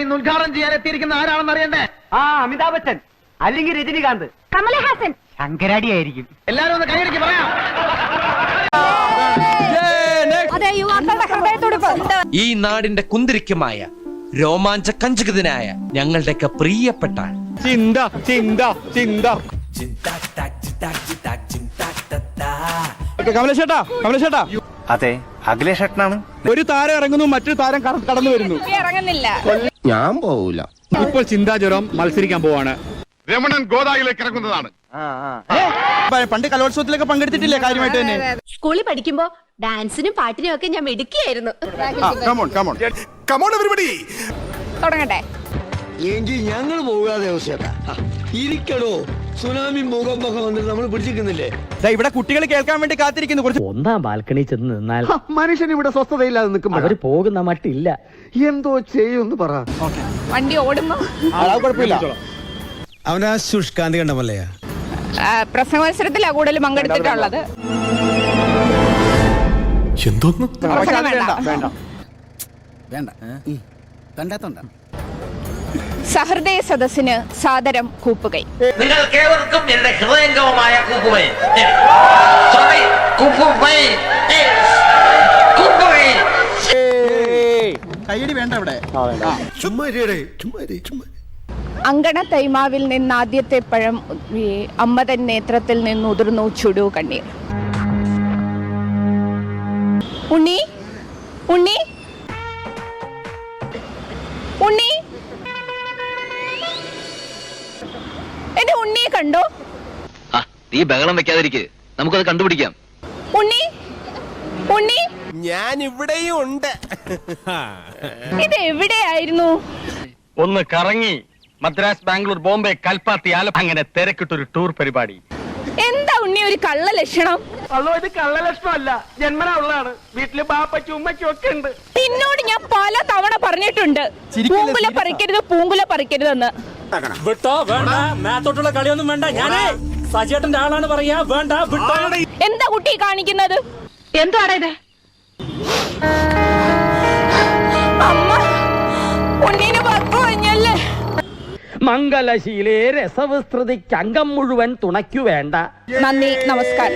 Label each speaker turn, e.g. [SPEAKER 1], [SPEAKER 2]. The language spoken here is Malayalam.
[SPEAKER 1] ഇന്ന് ഉദ്ഘാടനം ചെയ്യാൻ എത്തിയിരിക്കുന്ന ആരാണെന്ന് അറിയണ്ടേ?
[SPEAKER 2] അമിതാഭ് ബച്ചൻ അല്ലെങ്കിൽ രജനികാന്ത്,
[SPEAKER 3] കമലഹാസൻ,
[SPEAKER 2] ശങ്കരാടി ആയിരിക്കും.
[SPEAKER 1] എല്ലാരും ഒന്ന് കൈയടിക്ക് പറയാം.
[SPEAKER 3] അതെ, യുവാക്കളുടെ ഹൃദയത്തുടിപ്പ്.
[SPEAKER 4] ഈ നാടിന്റെ കുന്തിരിക്കമായ രോമാഞ്ച കഞ്ചുകിതനായ ഞങ്ങളുടെയൊക്കെ പ്രിയപ്പെട്ട
[SPEAKER 5] ചിന്ത ചിന്ത ചിന്ത കമലേഷേട്ടാ, കമലേഷേട്ടാ,
[SPEAKER 6] അതെ, അഖിലേഷേട്ടനാണ്.
[SPEAKER 5] ഒരു താരം ഇറങ്ങുന്നു, മറ്റൊരു താരം കടന്നു വരുന്നു.
[SPEAKER 3] ഇറങ്ങുന്നില്ല.
[SPEAKER 6] ഞാൻ പോവൂല.
[SPEAKER 5] ഇപ്പോൾ ചിന്താജ്വരം മത്സരിക്കാൻ പോവാണ്.
[SPEAKER 7] രമണൻ ഗോദായിലേക്ക് ഇറങ്ങുന്നതാണ്.
[SPEAKER 5] പണ്ട് കലോത്സവത്തിലൊക്കെ പങ്കെടുത്തിട്ടില്ലേ കാര്യമായിട്ട് തന്നെ?
[SPEAKER 3] സ്കൂളിൽ പഠിക്കുമ്പോ ഡാൻസിനും പാട്ടിനും ഒക്കെ ഞാൻ മിടുക്കിയായിരുന്നു. തുടങ്ങട്ടെ.
[SPEAKER 8] എങ്കിൽ ഞങ്ങൾ പോകാതെ ഇരിക്കടോ. സുനാമി ഭൂകമ്പൊക്കെ വന്നിട്ട് നമ്മൾ പിടിച്ചിരിക്കുന്നില്ലേ?
[SPEAKER 5] ഇവിടെ കുട്ടികൾ കേൾക്കാൻ വേണ്ടി കാത്തിരിക്കുന്നു. കുറച്ച്
[SPEAKER 2] ഒന്നാം ബാൽക്കണി ചെന്ന് നിന്നാൽ
[SPEAKER 8] മനുഷ്യൻ ഇവിടെ സ്വസ്ഥതയില്ലാതെ നിൽക്കുമ്പോൾ
[SPEAKER 2] അവര് പോകുന്ന മട്ടില്ല.
[SPEAKER 8] എന്തോ ചെയ്യുമെന്ന് പറ.
[SPEAKER 3] വണ്ടി ഓടുമ്പോ
[SPEAKER 5] കുഴപ്പമില്ല.
[SPEAKER 9] അവനാ ശുഷ്കാന്തി കണ്ടമല്ലേ?
[SPEAKER 3] പ്രസംഗ മത്സരത്തിലാ കൂടുതൽ പങ്കെടുത്തിട്ടുള്ളത്.
[SPEAKER 9] എന്തോന്നു
[SPEAKER 8] വേണ്ട കണ്ടാത്തോണ്ട.
[SPEAKER 3] സഹൃദയ സദസ്സിന് സാദരം കൂപ്പുകൈ.
[SPEAKER 1] നിങ്ങൾക്കേവർക്കും എന്റെ ഹൃദയംഗമമായ കൂപ്പുകൈ.
[SPEAKER 5] കൈയടി വേണ്ട ഇവിടെ.
[SPEAKER 3] അങ്കണ തൈമാവിൽ നിന്ന് ആദ്യത്തെ പഴം അമ്മ തൻ നേത്രത്തിൽ നിന്ന് ഉതിർന്നു ചുടു കണ്ണീർ. ഉണ്ണി, ഉണ്ണി, ഉണ്ണി, എന്റെ ഉണ്ണിയെ കണ്ടോ?
[SPEAKER 6] നീ ബഹളം വെക്കാതിരിക്കെ, നമുക്കത് കണ്ടുപിടിക്കാം.
[SPEAKER 3] ഉണ്ണി, ഉണ്ണി,
[SPEAKER 9] ഞാൻ ഇവിടെയും ഉണ്ട്.
[SPEAKER 3] ഇത് എവിടെയായിരുന്നു?
[SPEAKER 1] ഒന്ന് കറങ്ങി മദ്രാസ്, ബാംഗ്ലൂർ, ബോംബെ, കൽപ്പാത്തി, ആലപ്പുഴ, അങ്ങനെ തിരക്കിട്ടൊരു ടൂർ പരിപാടി.
[SPEAKER 3] എന്താ ഉണ്ണി ഒരു കള്ള ലക്ഷണം?
[SPEAKER 1] ഇത് കള്ളലക്ഷണമല്ല, ജന്മനാ ഉള്ളതാണ്. വീട്ടില് ബാപ്പച്ചും ഉമ്മച്ചും ഒക്കെ ഉണ്ട്.
[SPEAKER 3] നിന്നോട് ഞാൻ പല തവണ പറഞ്ഞിട്ടുണ്ട്, പൂങ്കുല പറിക്കരുത്, പൂങ്കുല പറിക്കരുതെന്ന്.
[SPEAKER 10] മേത്തോട്ടുള്ള കളിയൊന്നും വേണ്ട. ഞാനേ സജേട്ടന്റെ ആളാണ് പറയാ. വേണ്ട,
[SPEAKER 3] എന്താ കുട്ടി കാണിക്കുന്നത്? എന്താണ് ഇത്? അമ്മ ഉണ്ണീനെ വക്കു കഴിഞ്ഞല്ലേ?
[SPEAKER 2] മംഗലശീലേ രസവിസ്തൃതിക്ക് അംഗം മുഴുവൻ തുണയ്ക്കു വേണ്ട.
[SPEAKER 3] നന്ദി, നമസ്കാരം.